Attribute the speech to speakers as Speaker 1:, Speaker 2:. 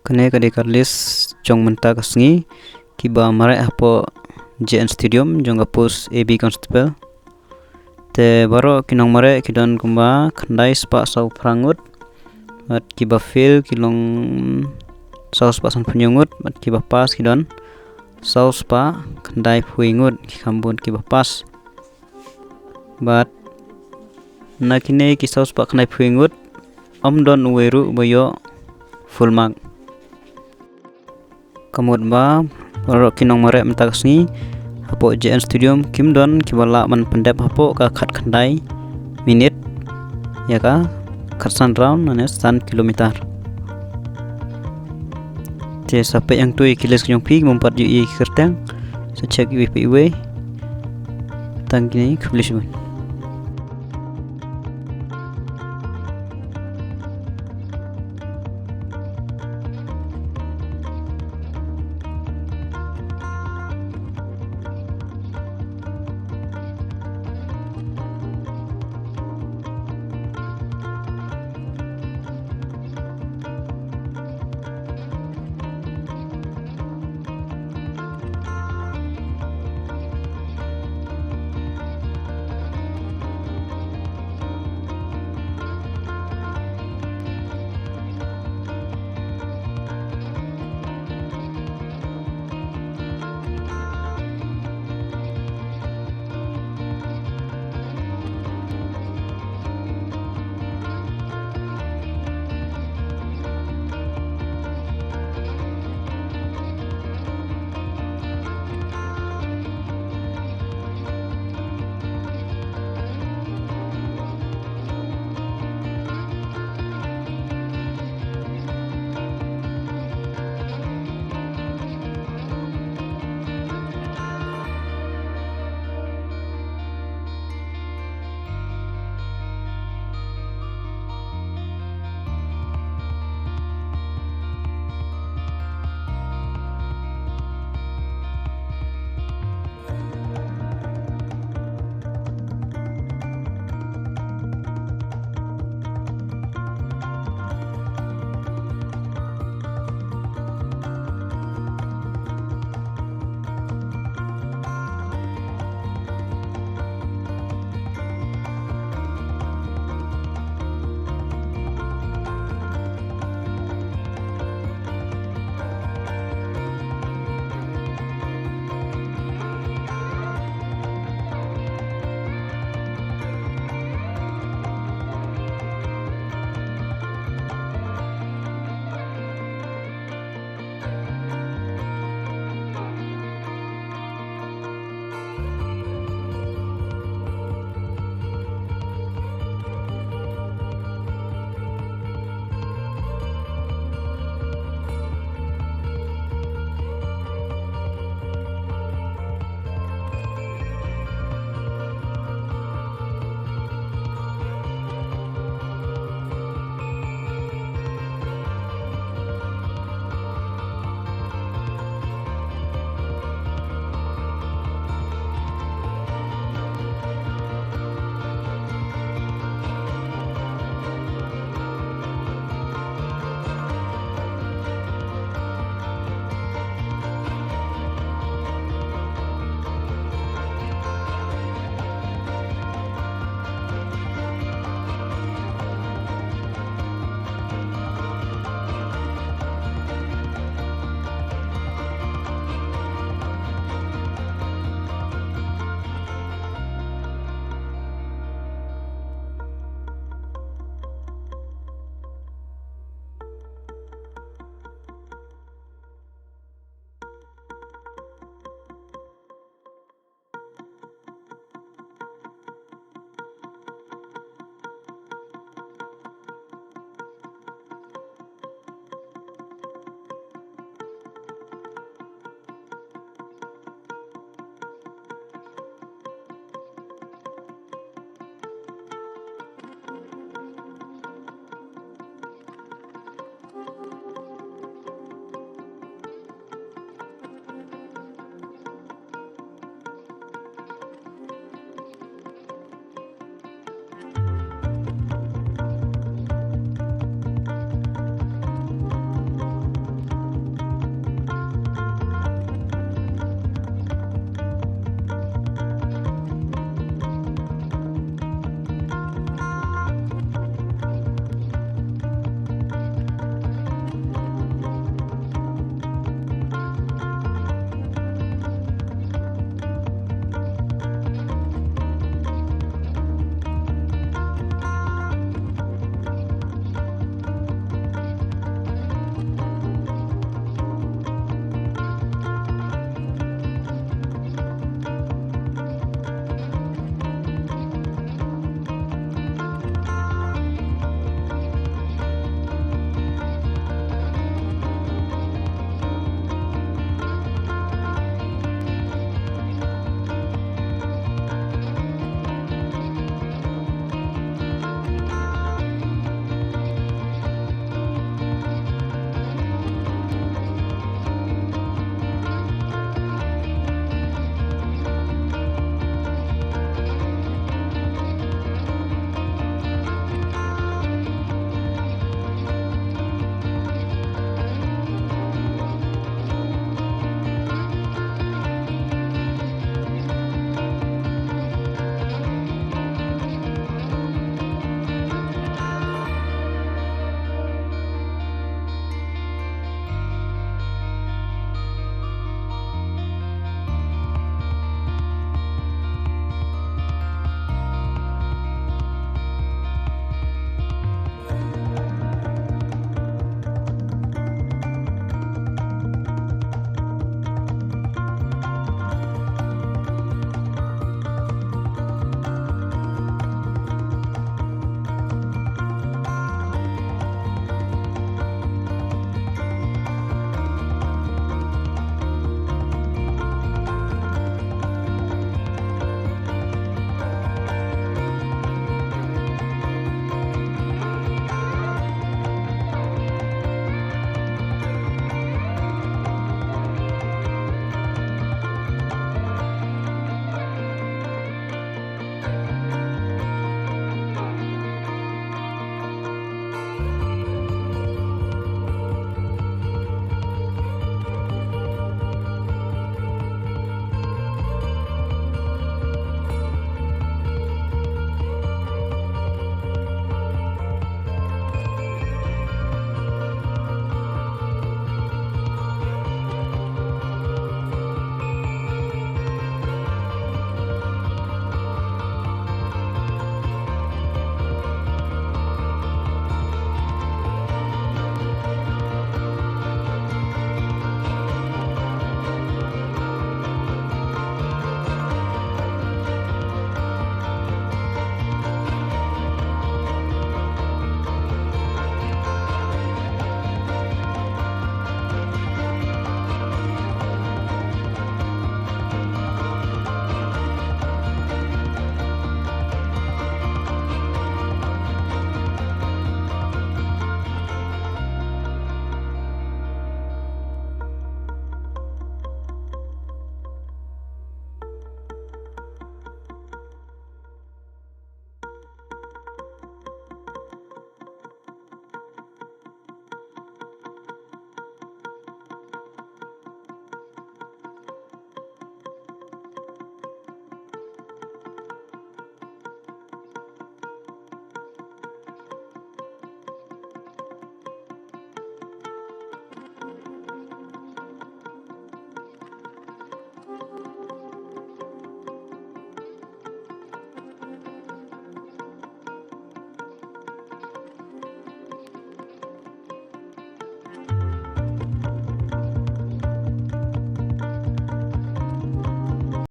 Speaker 1: Kene kade karlis jong menta kasngi kiba mare hapo JN Stadium jong kapus AB Constable te baro kinong mare kidon kumba khandai spa sau prangut mat kiba fil kilong sau spa san punyungut mat kiba pas kidon sau spa khandai puingut kambun kiba pas bat nakine ki sau spa khandai puingut don weru boyo full mark kamut ba baro kinong mare menta kasngi hapo JN Stadium kimdon kibala man pendep hapo ka khat khandai minit ya ka khatsan round ane 1 kilometer te sampai yang tu ikiles kyong pi mempat ju i kertang secek iwe tangkini kublisman